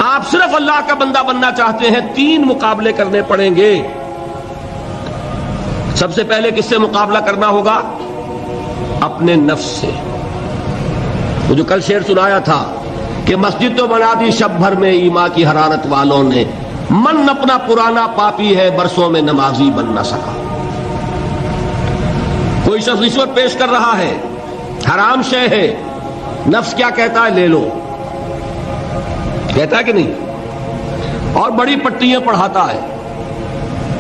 آپ صرف اللہ کا بندہ بننا چاہتے ہیں، 3 مقابلے کرنے پڑیں گے۔ سب سے پہلے کس سے مقابلہ کرنا ہوگا؟ اپنے نفس سے۔ وہ جو کل شعر سنایا تھا کہ مسجد تو بنا دی شب بھر میں ایمان کی حرارت والوں نے، من اپنا پرانا پاپی ہے برسوں میں نمازی بن نہ سکا۔ کوئی شخص رشوت پیش کر رہا ہے، حرام شے ہے، نفس کیا کہتا ہے؟ لے لو، کہتا ہے کہ نہیں؟ اور بڑی پٹیاں پڑھاتا ہے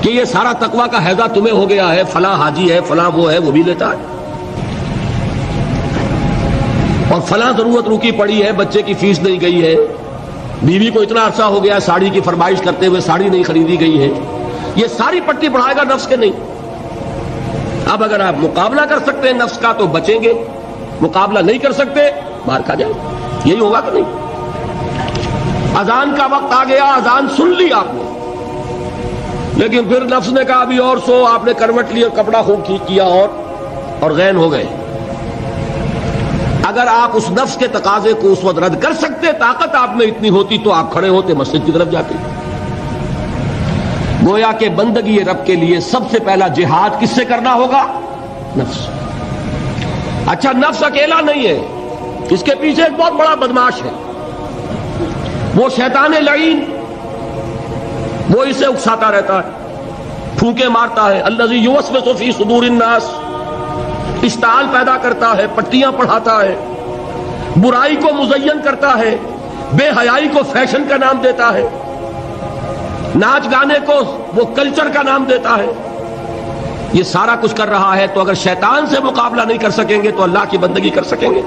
کہ یہ سارا تقویٰ کا حیضہ تمہیں ہو گیا ہے، فلاں حاجی ہے، فلاں وہ ہے، وہ بھی لیتا ہے، اور فلاں ضرورت رکی پڑی ہے، بچے کی فیس نہیں گئی ہے، بیوی کو اتنا عرصہ ہو گیا ساڑی کی فرمائش کرتے ہوئے ساڑی نہیں خریدی گئی ہے، یہ ساری پٹی پڑھائے گا نفس کے نہیں۔ اب اگر آپ مقابلہ کر سکتے ہیں نفس کا تو بچیں گے، مقابلہ نہیں کر سکتے باہر کھا جائیں، یہی ہوگا کہ نہیں؟ اذان کا وقت آ گیا، اذان سن لی آپ نے، لیکن پھر نفس نے کہا ابھی اور سو، آپ نے کروٹ لی اور کپڑا خوب ٹھیک کیا اور غین ہو گئے۔ اگر آپ اس نفس کے تقاضے کو اس وقت رد کر سکتے، طاقت آپ میں اتنی ہوتی تو آپ کھڑے ہوتے مسجد کی طرف جاتے۔ گویا کہ بندگی رب کے لیے سب سے پہلا جہاد کس سے کرنا ہوگا؟ نفس۔ اچھا، نفس اکیلا نہیں ہے، اس کے پیچھے ایک بہت بڑا بدماش ہے، وہ شیطان لعین، وہ اسے اکساتا رہتا ہے، پھونکے مارتا ہے، الذی یوسوس فی صدور الناس، اشتعال پیدا کرتا ہے، پٹیاں پڑھاتا ہے، برائی کو مزین کرتا ہے، بے حیائی کو فیشن کا نام دیتا ہے، ناچ گانے کو وہ کلچر کا نام دیتا ہے، یہ سارا کچھ کر رہا ہے۔ تو اگر شیطان سے مقابلہ نہیں کر سکیں گے تو اللہ کی بندگی کر سکیں گے؟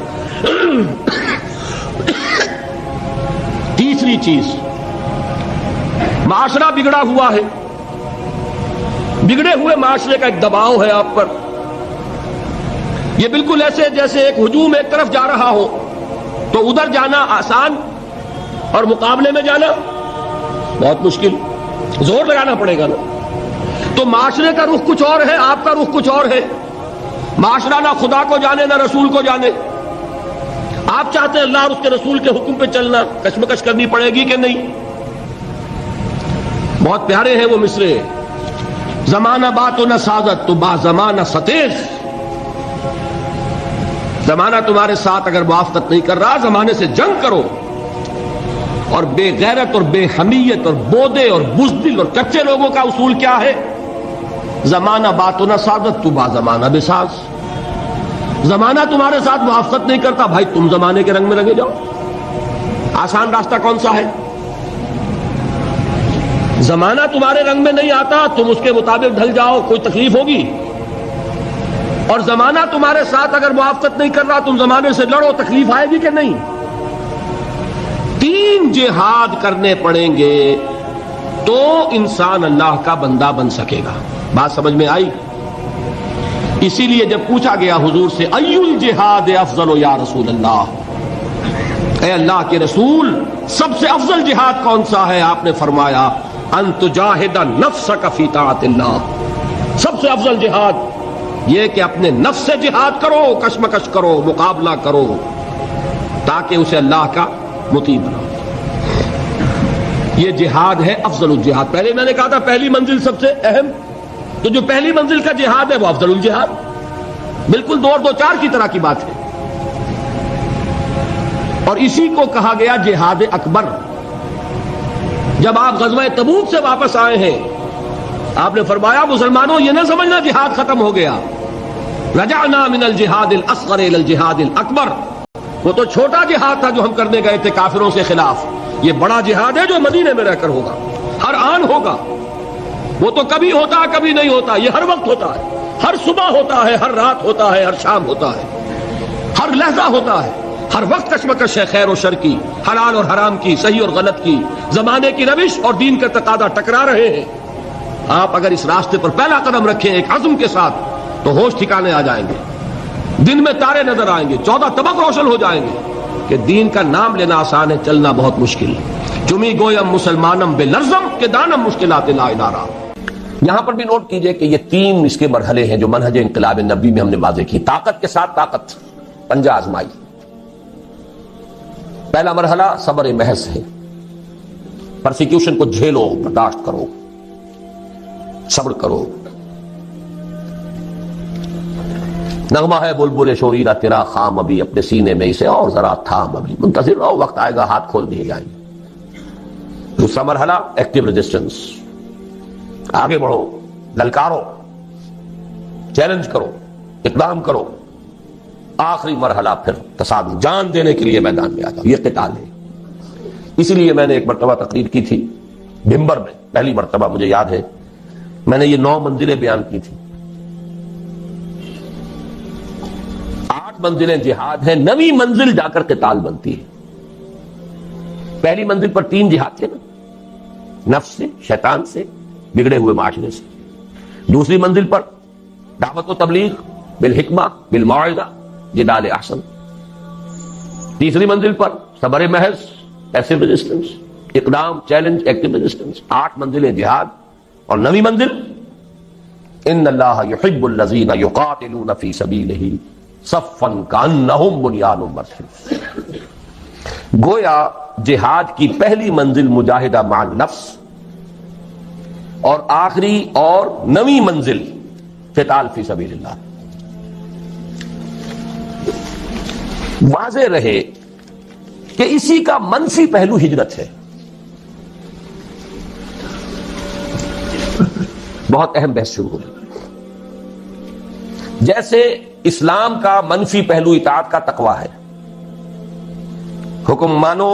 تیسری چیز، معاشرہ بگڑا ہوا ہے، بگڑے ہوئے معاشرے کا ایک دباؤ ہے آپ پر، یہ بالکل ایسے جیسے ایک ہجوم ایک طرف جا رہا ہو تو ادھر جانا آسان اور مقابلے میں جانا بہت مشکل، زور لگانا پڑے گا نا۔ تو معاشرے کا رخ کچھ اور ہے، آپ کا رخ کچھ اور ہے، معاشرہ نہ خدا کو جانے نہ رسول کو جانے، آپ چاہتے ہیں اللہ اور اس کے رسول کے حکم پہ چلنا، کشمکش کرنی پڑے گی کہ نہیں؟ بہت پیارے ہیں وہ مصرے، زمانہ بات و نہ سازت تو با زمانہ ستیز، زمانہ تمہارے ساتھ اگر موافقت نہیں کر رہا، زمانے سے جنگ کرو۔ اور بے غیرت اور بے حمیت اور بودے اور بزدل اور کچے لوگوں کا اصول کیا ہے؟ زمانہ بات و نہ سازت تو با زمانہ بے ساز، زمانہ تمہارے ساتھ موافقت نہیں کرتا، بھائی تم زمانے کے رنگ میں رنگے جاؤ۔ آسان راستہ کون سا ہے؟ زمانہ تمہارے رنگ میں نہیں آتا، تم اس کے مطابق ڈھل جاؤ، کوئی تکلیف ہوگی؟ اور زمانہ تمہارے ساتھ اگر موافقت نہیں کر رہا، تم زمانے سے لڑو، تکلیف آئے گی کہ نہیں؟ 3 جہاد کرنے پڑیں گے تو انسان اللہ کا بندہ بن سکے گا۔ بات سمجھ میں آئی؟ اسی لیے جب پوچھا گیا حضور سے ای الجہاد افضل یا رسول اللہ، اے اللہ کے رسول سب سے افضل جہاد کون سا ہے؟ آپ نے فرمایا ان تجاہد نفسک فی طاعت اللہ، سب سے افضل جہاد یہ کہ اپنے نفس سے جہاد کرو، کشمکش کرو، مقابلہ کرو، تاکہ اسے اللہ کا مطیع بناؤ۔ یہ جہاد ہے افضل الجہاد۔ پہلے میں نے کہا تھا پہلی منزل سب سے اہم، تو جو پہلی منزل کا جہاد ہے وہ افضل الجہاد، بالکل 2 اور 2 4 کی طرح کی بات ہے۔ اور اسی کو کہا گیا جہاد اکبر۔ جب آپ غزوہ تبوک سے واپس آئے ہیں، آپ نے فرمایا مسلمانوں یہ نہ سمجھنا جہاد ختم ہو گیا، رجعنا من الجہاد الاصغر الى الجہاد الاکبر، وہ تو چھوٹا جہاد تھا جو ہم کرنے گئے تھے کافروں کے خلاف، یہ بڑا جہاد ہے جو مدینے میں رہ کر ہوگا، ہر آن ہوگا، وہ تو کبھی ہوتا ہے کبھی نہیں ہوتا، یہ ہر وقت ہوتا ہے، ہر صبح ہوتا ہے، ہر رات ہوتا ہے، ہر شام ہوتا ہے، ہر لحظہ ہوتا ہے، ہر وقت کشمکش ہے خیر و شر کی، حلال اور حرام کی، صحیح اور غلط کی، زمانے کی روش اور دین کا تقاضا ٹکرا رہے ہیں۔ آپ اگر اس راستے پر پہلا قدم رکھیں ایک عزم کے ساتھ تو ہوش ٹھکانے آ جائیں گے، دن میں تارے نظر آئیں گے، 14 طبق روشن ہو جائیں گے کہ دین کا نام لینا آسان ہے، چلنا بہت مشکل ہے۔ چمی گویم مسلمانم بے لرزم کہ دانم مشکلات لا ادارہ۔ یہاں پر بھی نوٹ کیجئے کہ یہ 3 اس کے مرحلے ہیں جو منہج انقلاب نبی میں ہم نے واضح کی۔ طاقت کے ساتھ طاقت، پنجہ آزمائی۔ پہلا مرحلہ صبر محض ہے، پرسیکیوشن کو جھیلو، برداشت کرو، صبر کرو. نغمہ ہے بلبل شوریرہ تیرا خام ابھی، اپنے سینے میں اسے اور ذرا تھام ابھی، منتظر رہو، وقت آئے گا ہاتھ کھول دیے جائیں گے. دوسرا مرحلہ ایکٹیو ریزسٹنس، آگے بڑھو، للکارو، چیلنج کرو، اقدام کرو. آخری مرحلہ پھر تصادم، جان دینے کے لیے میدان میں آ جاؤ. یہ قتال ہے. اسی لیے میں نے ایک مرتبہ تقریر کی تھی بھمبر میں، پہلی مرتبہ مجھے یاد ہے، میں نے یہ 9 منزلیں بیان کی تھی. 8 منزلیں جہاد ہیں، 9ویں منزل جا کر قتال بنتی ہے. پہلی منزل پر 3 جہاد تھے نا، نفس سے، شیطان سے، بگڑے ہوئے معاشرے سے. دوسری منزل پر دعوت و تبلیغ بالحکمہ بالموعظہ جدال احسن. تیسری منزل پر صبر محض، پیسو ریزسٹنس، اقدام، چیلنج، ایکٹیو ریزسٹنس. 8 منزلیں جہاد. اور 9ویں منزل ان اللہ یحب الذین یقاتلون فی سبیلہ صفا کانہم بنیان مرصوص. گویا جہاد کی پہلی منزل مجاہدہ مع النفس، اور آخری اور 9ویں منزل قتال فی سبیل اللہ. واضح رہے کہ اسی کا منفی پہلو ہجرت ہے. بہت اہم بحث شروع ہوئی. جیسے اسلام کا منفی پہلو اطاعت کا تقوی ہے، حکم مانو،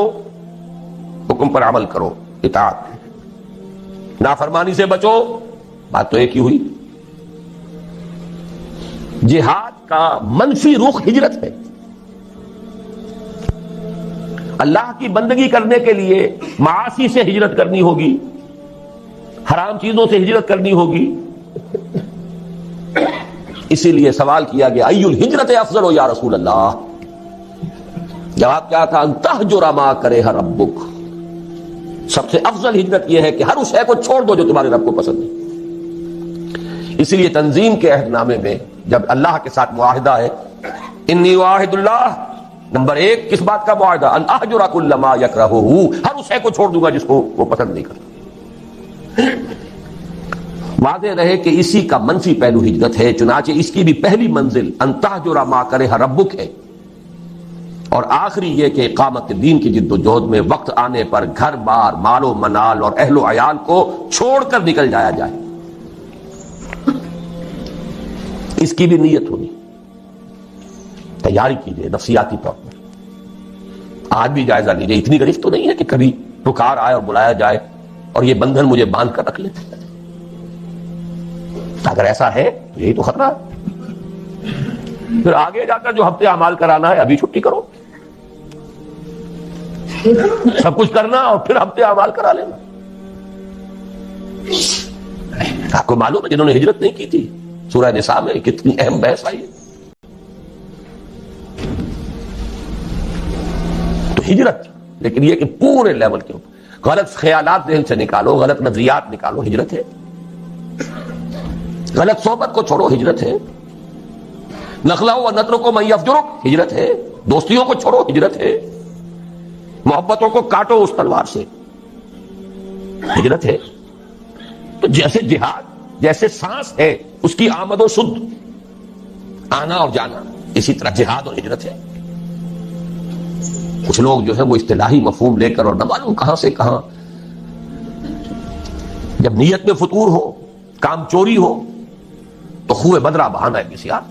حکم پر عمل کرو، اطاعت. نافرمانی سے بچو، بات تو ایک ہی ہوئی. جہاد کا منفی رخ ہجرت ہے. اللہ کی بندگی کرنے کے لیے معاصی سے ہجرت کرنی ہوگی، حرام چیزوں سے ہجرت کرنی ہوگی. اسی لیے سوال کیا گیا ای الہجرت افضل یا رسول اللہ. جواب کیا تھا؟ ان تہجر ما کرہ ربک. سب سے افضل ہجرت یہ ہے کہ ہر اس شے کو چھوڑ دو جو تمہارے رب کو پسند ہے. اسی لیے تنظیم کے عہد نامے میں جب اللہ کے ساتھ معاہدہ ہے، انی واحد اللہ، نمبر 1 کس بات کا معاہدہ؟ ان اہجر کل ما یکرہہ، ہر اس شے کو چھوڑ دوں گا جس کو وہ پسند نہیں کرتا. واضح رہے کہ اسی کا منفی پہلو ہجرت ہے. چنانچہ اس کی بھی پہلی منزل ان تہجر ما کرہ ربک ہے، اور آخری یہ کہ اقامت دین کی جد و جہد میں وقت آنے پر گھر بار، مال و منال اور اہل و عیال کو چھوڑ کر نکل جایا جائے. اس کی بھی نیت ہونی، تیاری کیجیے نفسیاتی طور پر. آج بھی جائزہ لیجیے. اتنی گرفت تو نہیں ہے کہ کبھی پکار آئے اور بلایا جائے اور یہ بندھن مجھے باندھ کر رکھ لے. اگر ایسا ہے تو یہی تو خطرہ ہے. پھر آگے جا کر جو ہفتے اعمال کرانا ہے ابھی چھٹی کرو، سب کچھ کرنا اور پھر ہفتے اعمال کرا لینا. آپ کو معلوم ہے جنہوں نے ہجرت نہیں کی تھی، سورہ نساء میں کتنی اہم بحث آئی ہے. تو ہجرت، لیکن یہ کہ پورے لیول کے اوپر غلط خیالات ذہن سے نکالو، غلط نظریات نکالو، ہجرت ہے. غلط صحبت کو چھوڑو، ہجرت ہے. نخلہ و نترکو من یفجرک، ہجرت ہے. دوستیوں کو چھوڑو، ہجرت ہے. محبتوں کو کاٹو اس تلوار سے، ہجرت ہے. تو جیسے جہاد، جیسے سانس ہے اس کی آمد و شد، آنا اور جانا، اسی طرح جہاد اور ہجرت ہے. کچھ لوگ جو ہے وہ اصطلاحی مفہوم لے کر اور نہ معلوم کہاں سے کہاں، جب نیت میں فتور ہو، کام چوری ہو تو خوہ بدرہ بہانا ہے کسی یار.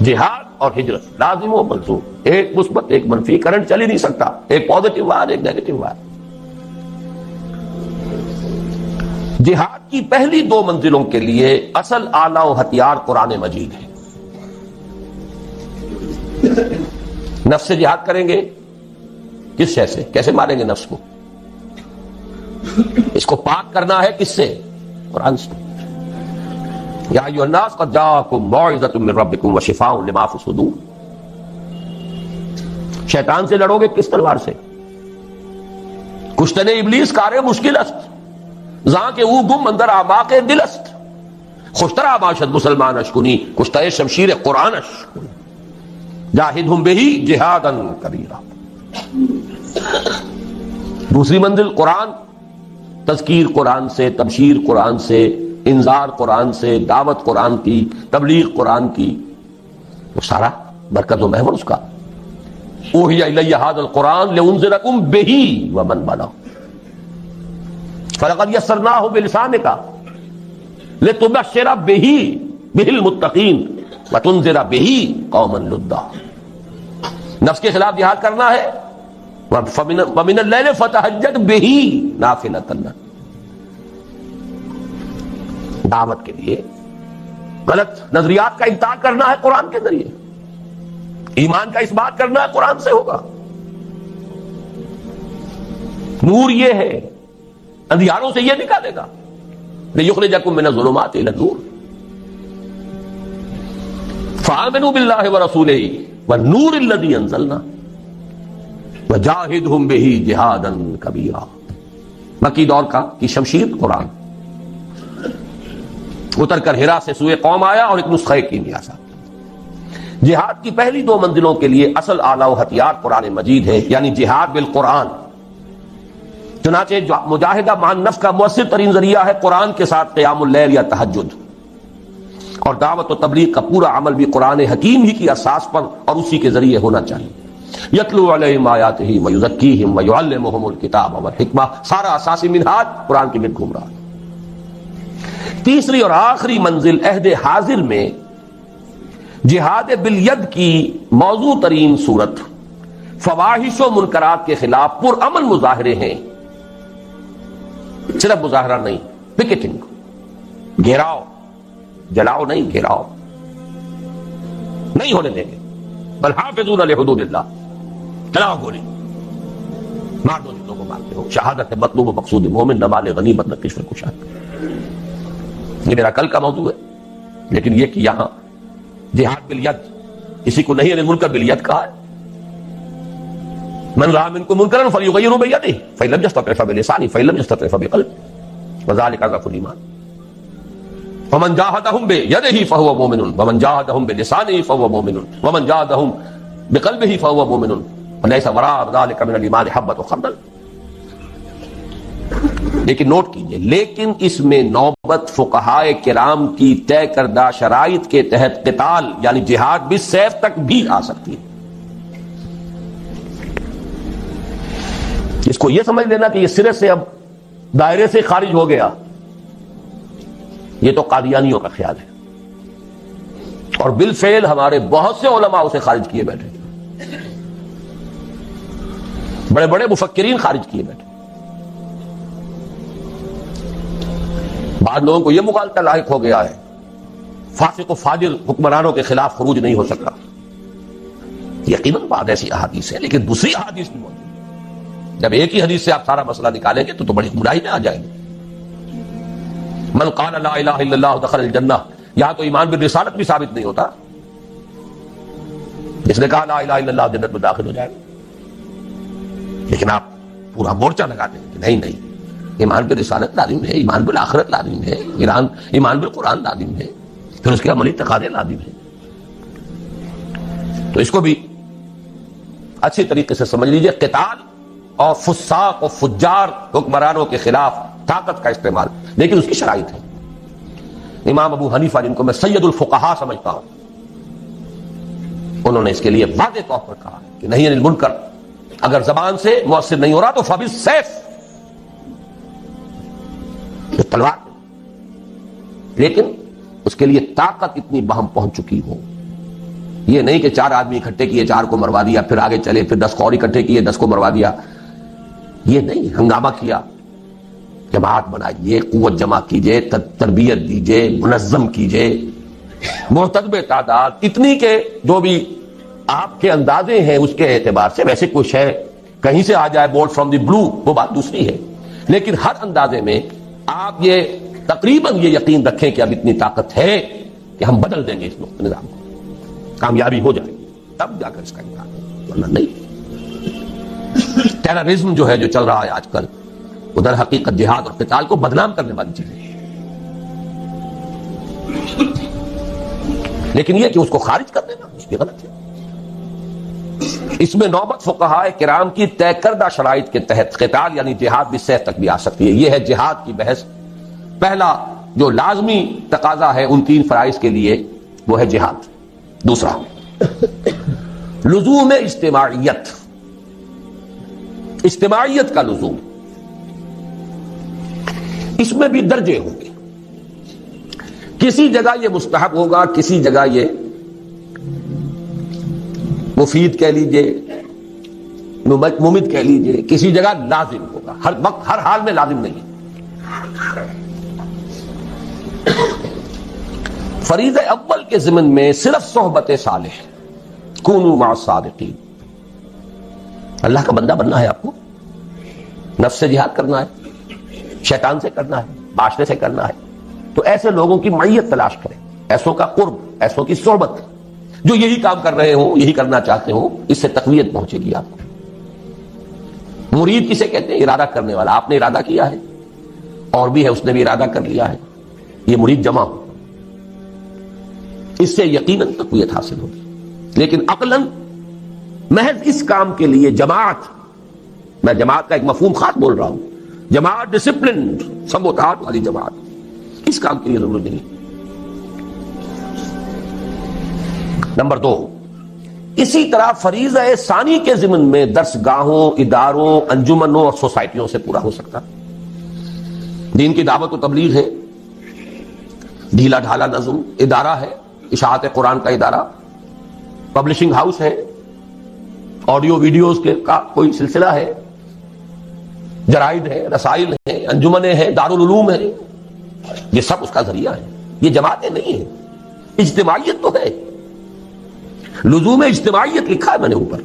جہاد اور ہجرت لازم و ملزوم، ایک مثبت ایک منفی، کرنٹ چل ہی نہیں سکتا. ایک پازیٹو وائر، ایک نیگیٹو وائر. جہاد کی پہلی 2 منزلوں کے لیے اصل آلہ و ہتھیار قرآن مجید ہے. نفس سے جہاد کریں گے، کس شے سے؟ کیسے ماریں گے نفس کو؟ اس کو پاک کرنا ہے کس سے؟ قرآن سے. یا ایھا الناس قد جاءکم موعظۃ من ربکم وشفاء لما فی الصدور. شیطان سے لڑو گے کس تلوار سے؟ کشتن ابلیس کار مشکل است، زاں کہ او گم اندر اعماق دل است. خوشترا باشد مسلمان اشکنی، کشتہ شمشیر قرآن اش. جاہدہم بہ جہادا کبیرا. دوسری منزل قرآن، تذکیر قرآن سے، تبشیر قرآن سے، انذار قرآن سے، دعوت قرآن کی، تبلیغ قرآن کی، وہ سارا برکت و محور اس کا. اوحی الی ھذا القرآن لانذرکم بہ ومن بلغ فلقد یسرناہ بلسانک لتبشر بہ المتقین وتنذر بہ قوما لدا. نفس کے خلاف جہاد کرنا ہے، ومن اللیل فتہجد بہ نافلۃ لک. دعوت کے لیے غلط نظریات کا انکار کرنا ہے قرآن کے ذریعے، ایمان کا اس بات کرنا ہے قرآن سے ہوگا. نور یہ ہے، اندھیاروں سے یہ نکالے گا. لِيُخْرِجَكُم مِّنَ الظُّلُمَاتِ إِلَى النُّورِ فَآمِنُوا بِاللَّهِ وَرَسُولِهِ وَالنُّورِ الَّذِي أَنزَلْنَا وَجَاهِدْهُمْ بِهِ جِهَادًا كَبِيرًا. مکی دور کی شمشیر قرآن اتر کر ہرا سے سوئے قوم آیا اور ایک نسخہ کیمیا سا. جہاد کی پہلی دو منزلوں کے لیے اصل آلہ و ہتھیار قرآن مجید ہے، یعنی جہاد بالقرآن. چنانچہ مجاہدہ مان نفس کا مؤثر ترین ذریعہ ہے قرآن کے ساتھ قیام اللیل یا تہجد، اور دعوت و تبلیغ کا پورا عمل بھی قرآن حکیم ہی کی اساس پر اور اسی کے ذریعے ہونا چاہیے. یتلو علیہم آیاتہ ویزکیہم ویعلمہم الکتاب والحکمہ، سارا اساسی منہاج قرآن کے گرد گھوم رہا ہے. تیسری اور آخری منزل عہد حاضر میں جہاد بالید کی موضوع ترین صورت فواحش و منکرات کے خلاف پرامن مظاہرے ہیں. صرف مظاہرہ نہیں، پکیٹنگ، گھیراؤ، جلاؤ نہیں، گھیراؤ نہیں ہونے دیں گے. بل حافظون لحدود اللہ، چلاؤ گولی، مار دو جتوں کو مارتے ہو. شہادت مطلوب و مقصود مومن، نہ مال غنیمت نہ کشف کشاد. یہ میرا کل کا موضوع ہے، لیکن یہ کہ یہاں جہاد بالید کسی کو نہیں المنکر بالید کہا ہے. من رأى منكم منكرا فليغيره بيده فإن لم يستطع فبلسانه فإن لم يستطع فبقلبه وذلك ضعف الإيمان. ومن جاهدهم بيده فهو مؤمن ومن جاهدهم بلسانه فهو مؤمن ومن جاهدهم بقلبه فهو مؤمن وليس وراء ذلك من الإيمان حبة خردل. لیکن نوٹ کیجئے، لیکن اس میں نوبت فقہائے کرام کی طے کردہ شرائط کے تحت قتال یعنی جہاد بالسیف تک بھی آ سکتی ہے. اس کو یہ سمجھ لینا کہ یہ سرے سے اب دائرے سے خارج ہو گیا، یہ تو قادیانیوں کا خیال ہے، اور بالفعل ہمارے بہت سے علماء اسے خارج کیے بیٹھے، بڑے بڑے مفکرین خارج کیے بیٹھے. بعض لوگوں کو یہ مغالطہ لاحق ہو گیا ہے فاسق و فاجر حکمرانوں کے خلاف خروج نہیں ہو سکتا. یقیناً بعض ایسی احادیث ہے، لیکن دوسری احادیث بھی موجود ہے. جب ایک ہی حدیث سے آپ سارا مسئلہ نکالیں گے تو بڑی گمراہی میں آ جائیں گے. من قال لا الہ الا اللہ دخل الجنہ، یہاں تو ایمان بالرسالت بھی ثابت نہیں ہوتا. جس نے کہا لا الہ الا اللہ جنت میں داخل ہو جائے گا، لیکن آپ پورا مورچہ لگا دیں کہ نہیں نہیں، ایمان بالرسالت لازم ہے، ایمان بالآخرت لازم ہے، ایمان بالقرآن لازم ہے، پھر اس کے عملی تقاضے لازم ہیں. تو اس کو بھی اچھی طریقے سے سمجھ لیجئے. قتال اور فساق و فجار حکمرانوں کے خلاف طاقت کا استعمال، لیکن اس کی شرائط ہے. امام ابو حنیفہ جن کو میں سید الفقہاء سمجھتا ہوں، انہوں نے اس کے لیے واضح طور پر کہا کہ نہیں المنکر اگر زبان سے مؤثر نہیں ہو رہا تو فبالسیف، تلوار، لیکن اس کے لیے طاقت اتنی بہم پہنچ چکی ہو. یہ نہیں کہ 4 آدمی اکٹھے کیے 4 کو مروا دیا، پھر آگے چلے، پھر 10 کو اور اکٹھے کیے 10 کو مروا دیا. یہ نہیں، ہنگامہ کیا، جماعت بنائیے، قوت جمع کیجئے، تربیت دیجئے، منظم کیجئے، مرتب تعداد اتنی کہ جو بھی آپ کے اندازے ہیں اس کے اعتبار سے، ویسے کچھ ہے کہیں سے آ جائے بورڈ فرام دی بلو، وہ بات دوسری ہے، لیکن ہر اندازے میں آپ یہ تقریباً یہ یقین رکھیں کہ اب اتنی طاقت ہے کہ ہم بدل دیں گے اس نظام کو، کامیابی ہو جائے تب جا کر اس کا امکان ہے، ورنہ نہیں. ٹیررزم جو ہے جو چل رہا ہے آج کل، ادھر حقیقت جہاد اور قتال کو بدنام کرنے والی چیزیں ہیں، لیکن یہ کہ اس کو خارج کر دینا اس کی غلط ہے. اس میں نوبت فقہاء کرام کی طے کردہ شرائط کے تحت قتال یعنی جہاد بھی سیف تک بھی آ سکتی ہے. یہ ہے جہاد کی بحث. پہلا جو لازمی تقاضا ہے ان 3 فرائض کے لیے وہ ہے جہاد. دوسرا لزوم اجتماعیت، اجتماعیت کا لزوم. اس میں بھی درجے ہوں گے. کسی جگہ یہ مستحب ہوگا، کسی جگہ یہ مفید کہہ لیجئے، ممد کہہ لیجئے، کسی جگہ لازم ہوگا. ہر وقت ہر حال میں لازم نہیں. فریضہ اول کے ضمن میں صرف صحبت صالح، کونوا مع الصادقین. اللہ کا بندہ بننا ہے آپ کو، نفس سے جہاد کرنا ہے، شیطان سے کرنا ہے، معاشرے سے کرنا ہے، تو ایسے لوگوں کی معیت تلاش کریں، ایسوں کا قرب، ایسوں کی صحبت جو یہی کام کر رہے ہوں، یہی کرنا چاہتے ہوں. اس سے تقویت پہنچے گی آپ کو. مرید کسے کہتے ہیں؟ ارادہ کرنے والا. آپ نے ارادہ کیا ہے اور بھی ہے، اس نے بھی ارادہ کر لیا ہے، یہ مرید جمع ہو. اس سے یقیناً تقویت حاصل ہوگی. لیکن عقلاً محض اس کام کے لیے جماعت، میں جماعت کا ایک مفہوم خاص بول رہا ہوں، جماعت ڈسپلنڈ سموتات والی جماعت، اس کام کے لیے ضرورت نہیں. نمبر 2، اسی طرح فریضہ ثانی کے ضمن میں درس گاہوں، اداروں، انجمنوں اور سوسائٹیوں سے پورا ہو سکتا. دین کی دعوت و تبلیغ ہے، ڈھیلا ڈھالا نظم ادارہ ہے، اشاعت قرآن کا ادارہ، پبلشنگ ہاؤس ہے، آڈیو ویڈیوز کے کا کوئی سلسلہ ہے، جرائد ہے، رسائل ہیں، انجمنیں ہیں، دارالعلوم ہے. یہ سب اس کا ذریعہ ہے. یہ جماعتیں نہیں ہیں. اجتماعیت تو ہے. لزوم اجتماعیت لکھا ہے میں نے اوپر.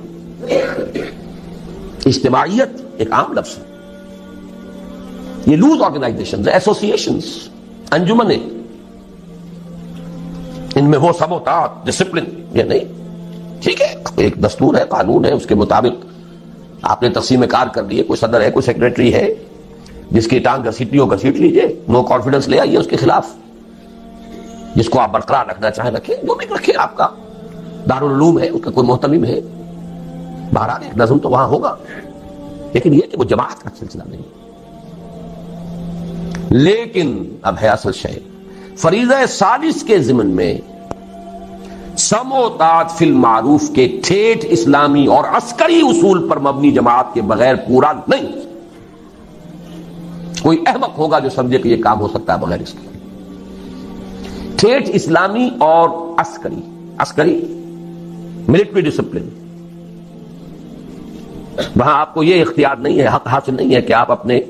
اجتماعیت ایک عام لفظ ہے. یہ لوز آرگنائزیشنز، ایسوسیشنز، انجمنیں، ان میں وہ سموتات، ڈسپلن یہ نہیں. ٹھیک ہے، ایک دستور ہے، قانون ہے، اس کے مطابق آپ نے تقسیم کار کر لیے. کوئی صدر ہے، کوئی سیکریٹری ہے، جس کی ٹانگ گھسیٹنی ہو گھسیٹ لیجیے، نو کانفیڈنس لے آئیے اس کے خلاف. جس کو آپ برقرار رکھنا چاہیں رکھیں، جو بھی رکھیں. آپ کا دارالعلوم ہے، اس کا کوئی محتمم ہے، بہرحال ایک نظم تو وہاں ہوگا. لیکن یہ کہ وہ جماعت کا سلسلہ نہیں. لیکن اب ہے اصل شے، فریضہ ثالث کے ضمن میں سم و طاعت فی المعروف کے ٹھیٹھ اسلامی اور عسکری اصول پر مبنی جماعت کے بغیر پورا نہیں. کوئی احمق ہوگا جو سمجھے کہ یہ کام ہو سکتا ہے بغیر اس کے. ٹھیٹھ اسلامی اور عسکری ملٹری ڈسپلن، وہاں آپ کو یہ اختیار نہیں ہے، حق حاصل نہیں ہے کہ آپ اپنے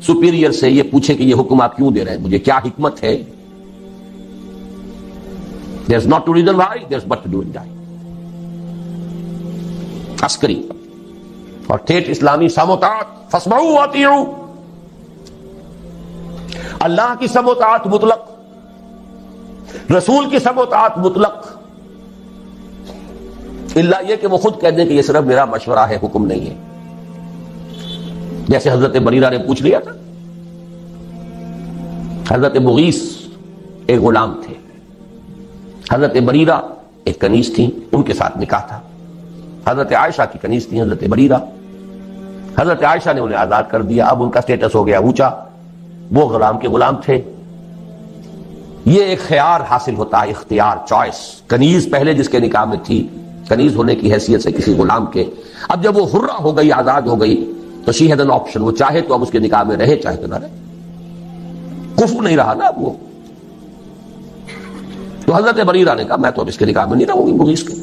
سپیریئر سے یہ پوچھیں کہ یہ حکم آپ کیوں دے رہے ہیں، مجھے کیا حکمت ہے. There's not to reason why, there's but to do and die. عسکری اور ٹھیٹھ اسلامی سموتات، فاسمعوا واطیعوا. اللہ کی سموتات مطلق، رسول کی سموتات مطلق، الا یہ کہ وہ خود کہہ دیں کہ یہ صرف میرا مشورہ ہے، حکم نہیں ہے. جیسے حضرت بریرہ نے پوچھ لیا تھا. حضرت مغیث ایک غلام تھے، حضرت بریرہ ایک کنیز تھیں، ان کے ساتھ نکاح تھا. حضرت عائشہ کی کنیز تھی حضرت بریرہ. حضرت عائشہ نے انہیں آزاد کر دیا. اب ان کا سٹیٹس ہو گیا اونچا، وہ غلام کے غلام تھے. یہ ایک خیار حاصل ہوتا ہے، اختیار، چوائس. کنیز پہلے جس کے نکاح میں تھی، کنیز ہونے کی حیثیت سے کسی غلام کے، اب جب وہ حرہ ہو گئی، آزاد ہو گئی، تو شی ہیز این آپشن. وہ چاہے تو اب اس کے نکاح میں رہے، چاہے تو نہ رہے. کفر نہیں رہا نا اب وہ. تو حضرت بریرہ نے کہا میں تو اب اس کے نکاح میں نہیں رہوں گی مغیث کے.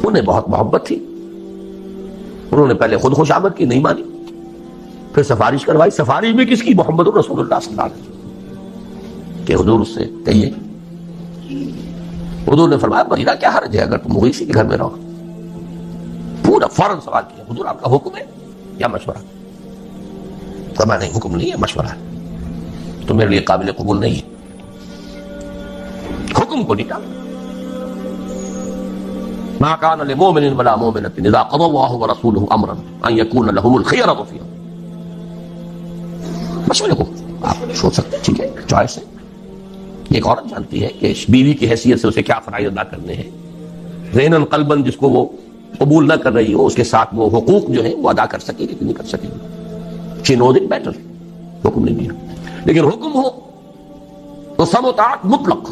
انہیں بہت محبت تھی. انہوں نے پہلے خود خوشامد کی، نہیں مانی. پھر سفارش کروائی. سفارش بھی کس کی؟ محمد رسول اللہ صلی اللہ علیہ وسلم کہ حضور اس سے کہیے. حضور نے فرمایا بریرہ کیا حرج ہے اگر تم مغیث کے گھر میں رہو. پورا فوراً سوال کیا، حضور آپ کا حکم ہے یا مشورہ؟ فرمایا نہیں، حکم نہیں ہے، مشورہ ہے، تو میرے لیے قابل قبول نہیں ہے. حکم کو نہیں ٹالا. ما كان لمؤمن ولا مؤمنة اذا قضى الله ورسوله امرا ان يكون لهم الخيرة فيهم. مشورے کو آپ سوچ سکتے ہیں، ٹھیک ہے، چوائس ہے. ایک عورت جانتی ہے کہ بیوی کی حیثیت سے اسے کیا فرائض ادا کرنے ہیں. ذہناً قلباً جس کو وہ قبول نہ کر رہی ہو، اس کے ساتھ وہ حقوق جو ہیں وہ ادا کر سکے گی کہ نہیں کر سکے گی. شی نوز اٹ بیٹر. حکم نہیں دیا، لیکن حکم ہو تو سم و طاعت مطلق،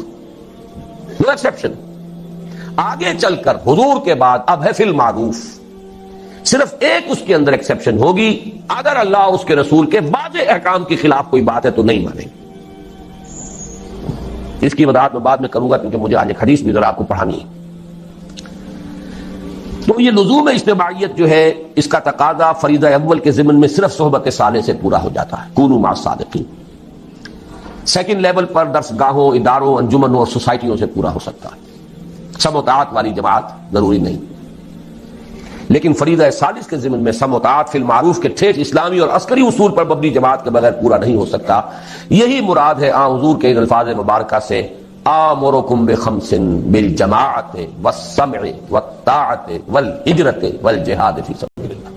نو ایکسیپشن. آگے چل کر حضور کے بعد اب ہے فی المعروف، صرف ایک اس کے اندر ایکسیپشن ہوگی، اگر اللہ اس کے رسول کے واضح احکام کے خلاف کوئی بات ہے تو نہیں مانیں. اس کی وضاحت میں بعد میں کروں گا کیونکہ مجھے آج ایک حدیث بھی ذرا آپ کو پڑھانی ہے. تو یہ لزوم اجتماعیت جو ہے، اس کا تقاضا فریضہ اول کے ضمن میں صرف صحبت صالح سے پورا ہو جاتا ہے، کونوا مع الصادقین. سیکنڈ لیول پر درس گاہوں، اداروں، انجمنوں اور سوسائٹیوں سے پورا ہو سکتا ہے. سم و طاعت والی جماعت ضروری نہیں، لیکن فریضہ ثالث کے ضمن میں سم و طاعت فی المعروف کے ٹھیک اسلامی اور عسکری اصول پر مبنی جماعت کے بغیر پورا نہیں ہو سکتا. یہی مراد ہے حضور کے ان الفاظ مبارکہ سے، آمرکم بخمس بالجماعت والسمع والطاعت والہجرت والجہاد فی سبیل اللہ.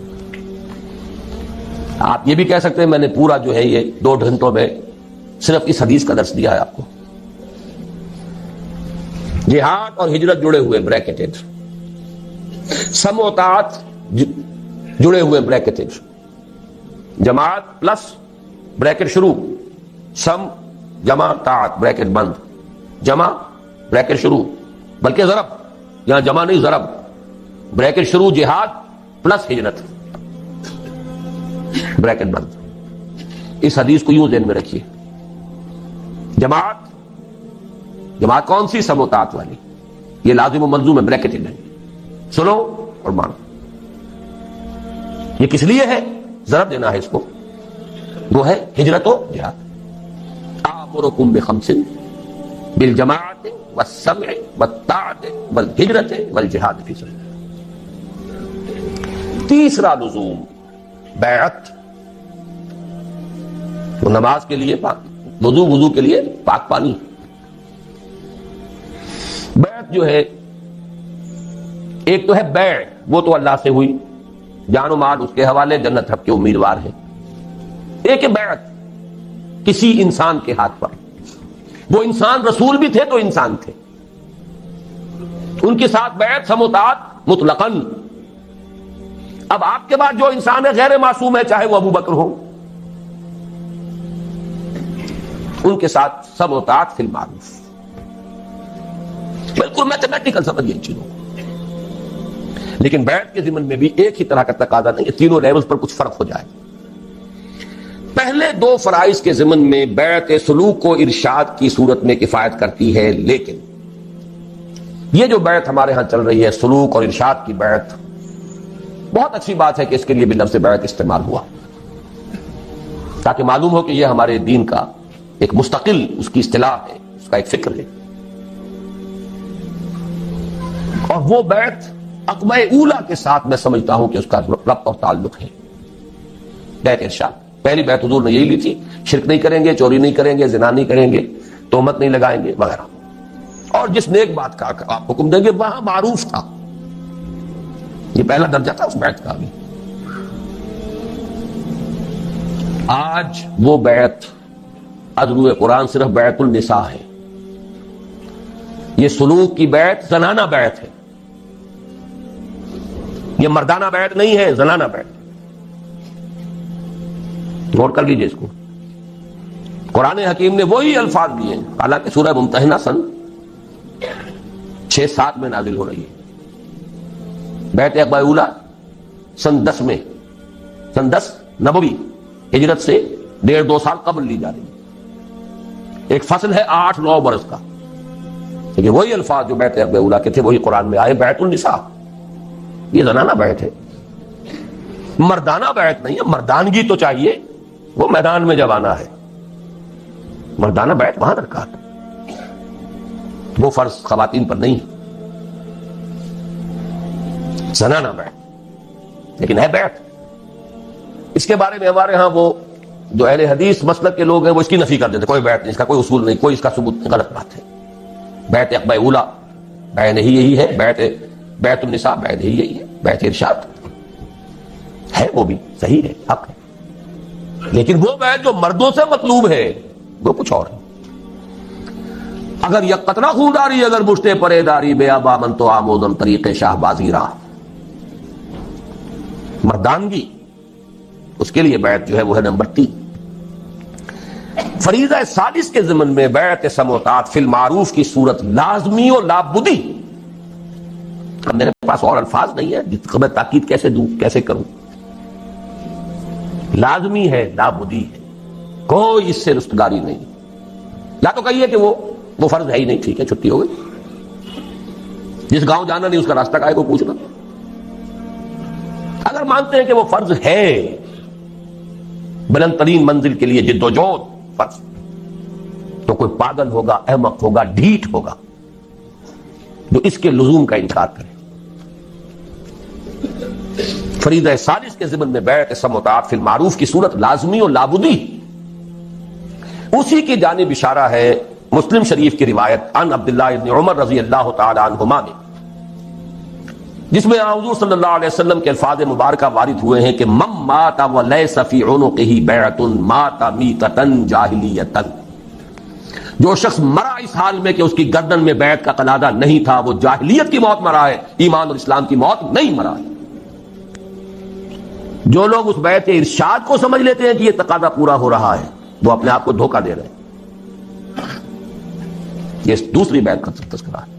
آپ یہ بھی کہہ سکتے ہیں میں نے پورا جو ہے یہ 2 گھنٹوں میں صرف اس حدیث کا درس دیا ہے آپ کو. جہاد اور ہجرت جڑے ہوئے بریکٹڈ، سم و طاعت جڑے ہوئے بریکٹڈ، جماعت پلس بریکٹ شروع، سم جمع طاعت بریکٹ بند، جمع بریکٹ شروع، بلکہ ضرب، یہاں جمع نہیں ضرب، بریکٹ شروع جہاد پلس ہجرت بریکٹ بند. اس حدیث کو یوں ذہن میں رکھیے. جماعت کون سی؟ سم و طاعت والی. یہ لازم و ملزوم ہے، بریکٹڈ ہے، سنو اور مانو. یہ کس لیے ہے؟ ضرب دینا ہے اس کو، وہ ہے ہجرت و جہاد. آمرکم بخمس بالجماعت والسمع والطاعت والہجرت والجہاد فی سبیل اللہ. تیسرا لزوم بیعت. تو نماز کے لیے وضو کے لیے پاک پانی. بیعت جو ہے، ایک تو ہے بیع، وہ تو اللہ سے ہوئی، جان و مال اس کے حوالے، جنت ہم کے امیدوار ہیں. ایک ہے بیعت کسی انسان کے ہاتھ پر. وہ انسان رسول بھی تھے تو انسان تھے، ان کے ساتھ بیعت سم و طاعت مطلقاً. اب آپ کے بعد جو انسان ہے غیر معصوم ہے، چاہے وہ ابو بکر ہو، ان کے ساتھ سم و طاعت فی المعروف. بالکل میتھمیٹیکل سمجھیے ان چیزوں کو. لیکن بیعت کے ضمن میں بھی ایک ہی طرح کا تقاضا نہیں ہے، تینوں لیولز پر کچھ فرق ہو جائے. پہلے 2 فرائض کے ضمن میں بیعت سلوک و ارشاد کی صورت میں کفایت کرتی ہے، لیکن یہ جو بیعت ہمارے ہاں چل رہی ہے، سلوک اور ارشاد کی بیعت، بہت اچھی بات ہے کہ اس کے لیے بھی لفظ بیعت استعمال ہوا، تاکہ معلوم ہو کہ یہ ہمارے دین کا ایک مستقل اس کی اصطلاح ہے، اس کا ایک فکر ہے. اور وہ بیعت عقبہ اولا کے ساتھ میں سمجھتا ہوں کہ اس کا ربط اور تعلق ہے. بیعت ارشاد، پہلی بیعت حضور نے یہی لی تھی، شرک نہیں کریں گے، چوری نہیں کریں گے، زنا نہیں کریں گے، تہمت نہیں لگائیں گے وغیرہ. اور جس نیک بات کا آپ حکم دیں گے وہاں معروف تھا. یہ پہلا درجہ تھا اس بیعت کا. بھی آج وہ بیعت ازروئے قرآن صرف بیعت النساء ہے. یہ سلوک کی بیعت زنانہ بیعت ہے، یہ مردانہ بیعت نہیں ہے، زنانہ بیعت. غور کر لیجئے اس کو. قرآن حکیم نے وہی الفاظ دیے، حالانکہ سورہ ممتحنہ سن 6-7 میں نازل ہو رہی ہے. بیعت عقبہ اولا سن 10 میں، سن 10 نبوی، ہجرت سے 1.5-2 سال قبل لی جا رہی ہے. ایک فصل ہے 8-9 برس کا، لیکن وہی الفاظ جو بیعت عقبہ اولا کے تھے وہی قرآن میں آئے. بیعت النساء، یہ زنانہ بیعت ہے، مردانہ بیعت نہیں ہے. مردانگی تو چاہیے، وہ میدان میں جب آنا ہے. مردانہ بیعت وہاں درکار ہے، وہ فرض خواتین پر نہیں. زنانہ بیعت لیکن ہے بیعت. اس کے بارے میں ہمارے ہاں وہ جو اہل حدیث مسلک کے لوگ ہیں وہ اس کی نفی کر دیتے، کوئی بیعت نہیں، اس کا کوئی اصول نہیں، کوئی اس کا ثبوت نہیں. غلط بات ہے. بیعت عقبہ اولا بیعت ہی یہی ہے، بیعت النساء بیعت ہی یہی ہے. بیعت ارشاد ہے، وہ بھی صحیح ہے، حق ہے، لیکن وہ بیعت جو مردوں سے مطلوب ہے وہ کچھ اور ہے. اگر یک قطرہ خونداری اگر مشتے پرے داری بے ابا من تو آمودم طریق شاہ بازی راہ. مردانگی اس کے لیے بیعت جو ہے وہ ہے نمبر 3. فریضہ ثالث کے ضمن میں بیعت سموتات فی المعروف کی صورت لازمی و لابدی. اب میرے پاس اور الفاظ نہیں ہے جس کو میں تاکید کیسے دوں کیسے کروں. لازمی ہے لابدی ہے, کوئی اس سے رستگاری نہیں. یا تو کہیے کہ وہ فرض ہے ہی نہیں, ٹھیک ہے چھٹی ہو گئی. جس گاؤں جانا نہیں اس کا راستہ کا ہے کو پوچھنا. اگر مانتے ہیں کہ وہ فرض ہے, بلند ترین منزل کے لیے جد و جہد فرض, تو کوئی پاگل ہوگا, احمق ہوگا, ڈھیٹ ہوگا جو اس کے لزوم کا انکار کرے. فریضہ ثالث کے ضمن میں بیعت سموتات فی المعروف کی صورت لازمی اور لابدی, اسی کی جانب اشارہ ہے مسلم شریف کی روایت عن عبداللہ ابن عمر رضی اللہ تعالی عنہما میں, جس میں حضور صلی اللہ علیہ وسلم کے الفاظ مبارکہ وارد ہوئے ہیں کہ من مات ولیس فی عنقہ بیعۃ مات میتۃ جاہلیۃ. جو شخص مرا اس حال میں کہ اس کی گردن میں بیعت کا قلادہ نہیں تھا, وہ جاہلیت کی موت مرا ہے, ایمان اور اسلام کی موت نہیں مرا ہے. جو لوگ اس بیعت ارشاد کو سمجھ لیتے ہیں کہ یہ تقاضا پورا ہو رہا ہے, وہ اپنے آپ کو دھوکہ دے رہے ہیں. یہ دوسری بیعت کا تذکرہ ہے.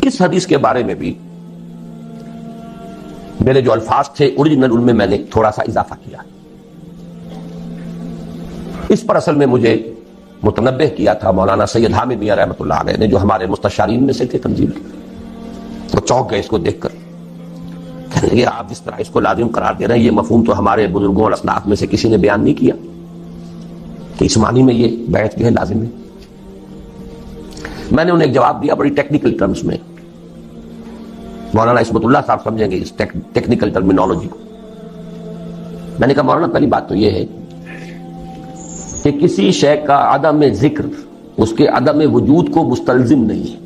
اس حدیث کے بارے میں بھی میرے جو الفاظ تھے اوریجنل ان میں میں نے تھوڑا سا اضافہ کیا. اس پر اصل میں مجھے متنبہ کیا تھا مولانا سید حامد میاں رحمۃ اللہ علیہ نے, جو ہمارے مستشارین میں سے تھے تنظیم کے. وہ چونک گئے اس کو دیکھ کر, کہنے لگے آپ جس طرح اس کو لازم قرار دے رہے ہیں, یہ مفہوم تو ہمارے بزرگوں اور اسلاف میں سے کسی نے بیان نہیں کیا کہ اس معنی میں یہ بیعت جو ہے لازم ہے. میں نے انہیں ایک جواب دیا بڑی ٹیکنیکل ٹرمز میں. مولانا عصمت اللہ صاحب سمجھیں گے اس ٹیکنیکل ٹرمینالوجی کو. میں نے کہا مولانا پہلی بات تو یہ ہے کہ کسی شے کا عدم ذکر اس کے عدم وجود کو مستلزم نہیں ہے.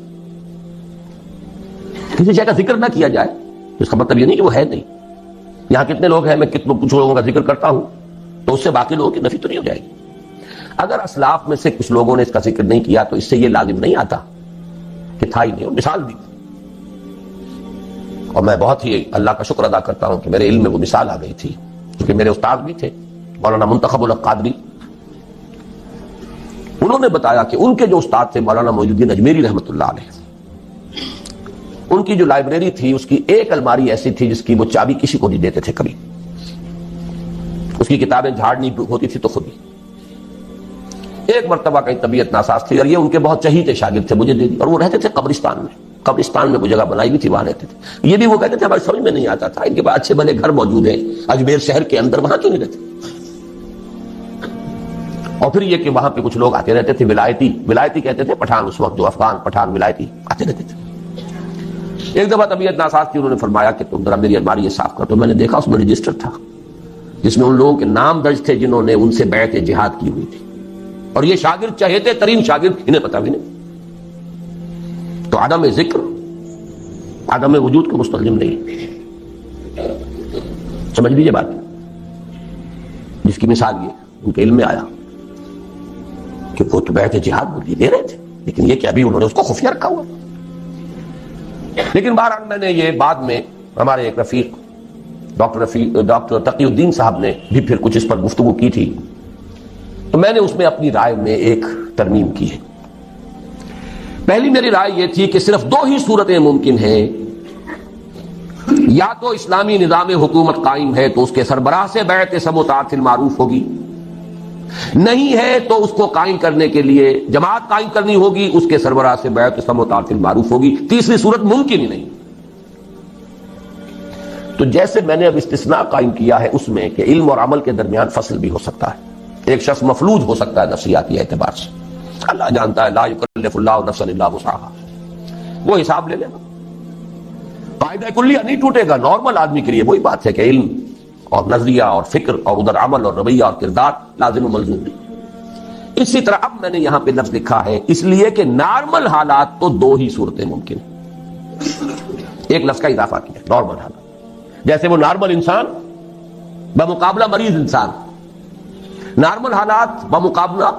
کسی شے کا ذکر نہ کیا جائے تو اس کا مطلب یہ نہیں کہ وہ ہے نہیں. یہاں کتنے لوگ ہیں, میں کچھ لوگوں کا ذکر کرتا ہوں تو اس سے باقی لوگوں کی نفی تو نہیں ہو جائے گی. اگر اسلاف میں سے کچھ لوگوں نے اس کا ذکر نہیں کیا تو اس سے یہ لازم نہیں آتا کہ تھا ہی نہیں. مثال دی, اور میں بہت ہی اللہ کا شکر ادا کرتا ہوں کہ میرے علم میں وہ مثال آ گئی تھی, کیونکہ میرے استاد بھی تھے مولانا منتخب الحق قادری. انہوں نے بتایا کہ ان کے جو استاد تھے مولانا معین الدین اجمیری رحمۃ اللہ علیہ, ان کی جو لائبریری تھی اس کی ایک الماری ایسی تھی جس کی وہ چابی کسی کو نہیں دیتے تھے کبھی. اس کی کتابیں جھاڑنی ہوتی تھی تو خود ہی. ایک مرتبہ کہیں طبیعت ناساز تھی اور یہ ان کے بہت چہیتے شاگرد تھے, مجھے دے دی. اور وہ رہتے تھے قبرستان میں. قبرستان میں وہ جگہ بنائی بھی تھی, وہاں رہتے تھے. یہ بھی وہ کہتے تھے ہماری سمجھ میں نہیں آتا تھا, ان کے پاس اچھے بھلے گھر موجود ہیں اجمیر شہر کے اندر, وہاں کیوں نہیں رہتے. اور پھر یہ کہ وہاں پہ کچھ لوگ آتے رہتے تھے ولایتی کہتے تھے پٹھان, اس وقت جو افغان پٹھان ولایتی آتے رہتے تھے. ایک دفعہ طبیعت ناساز تھی, انہوں نے فرمایا کہ تم ذرا میری الماری یہ صاف کر. تو میں نے دیکھا اس میں رجسٹر تھا جس میں ان لوگوں کے نام درج تھے جنہوں نے ان سے بیعت جہاد کی ہوئی تھی, اور یہ شاگرد چہیتے ترین شاگرد, انہیں پتا بھی نہیں. تو عدم ذکر عدم وجود کو مستلزم نہیں. سمجھ لیجیے بات, جس کی مثال یہ ان کے علم میں آیا کہ وہ تو بیعت جہاد وہ دے رہے تھے, لیکن یہ کہ ابھی انہوں نے اس کو خفیہ رکھا ہوا. لیکن بہرحال میں نے یہ بعد میں ہمارے ایک رفیق ڈاکٹر تقی الدین صاحب نے بھی پھر کچھ اس پر گفتگو کی تھی, تو میں نے اس میں اپنی رائے میں ایک ترمیم کی ہے. پہلی میری رائے یہ تھی کہ صرف 2 ہی صورتیں ممکن ہیں, یا تو اسلامی نظام حکومت قائم ہے تو اس کے سربراہ سے بیعت سموتات فی المعروف ہوگی, نہیں ہے تو اس کو قائم کرنے کے لیے جماعت قائم کرنی ہوگی, اس کے سربراہ سے بیعت سموتات فی المعروف ہوگی. تیسری صورت ممکن ہی نہیں. تو جیسے میں نے اب استثناء قائم کیا ہے اس میں کہ علم اور عمل کے درمیان فصل بھی ہو سکتا ہے, ایک شخص مفلوج ہو سکتا ہے نفسیاتی اعتبار سے, اللہ جانتا ہے لا یکلف اللہ نفسا الا وسعها, وہ حساب لے لینا. قاعدہ کلیہ نہیں ٹوٹے گا نارمل آدمی کے لیے. وہی بات ہے کہ علم اور نظریہ اور فکر اور ادھر عمل اور رویہ اور کردار لازم و ملزوم نہیں. اسی طرح اب میں نے یہاں پہ لفظ لکھا ہے اس لیے کہ نارمل حالات تو 2 ہی صورتیں ممکن ہیں. ایک لفظ کا اضافہ کیا, نارمل حالات, جیسے وہ نارمل انسان بمقابلہ مریض انسان, نارمل حالات بمقابلہ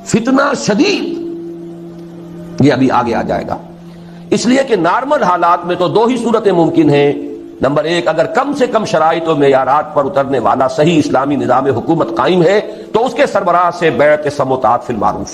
فتنہ شدید، یہ ابھی آگے آ جائے گا۔ اس لیے کہ نارمل حالات میں تو دو ہی صورتیں ممکن ہیں۔ نمبر ایک، اگر کم سے کم شرائط و معیارات پر اترنے والا صحیح اسلامی نظام حکومت قائم ہے تو اس کے سربراہ سے بیعت سموتات فی المعروف،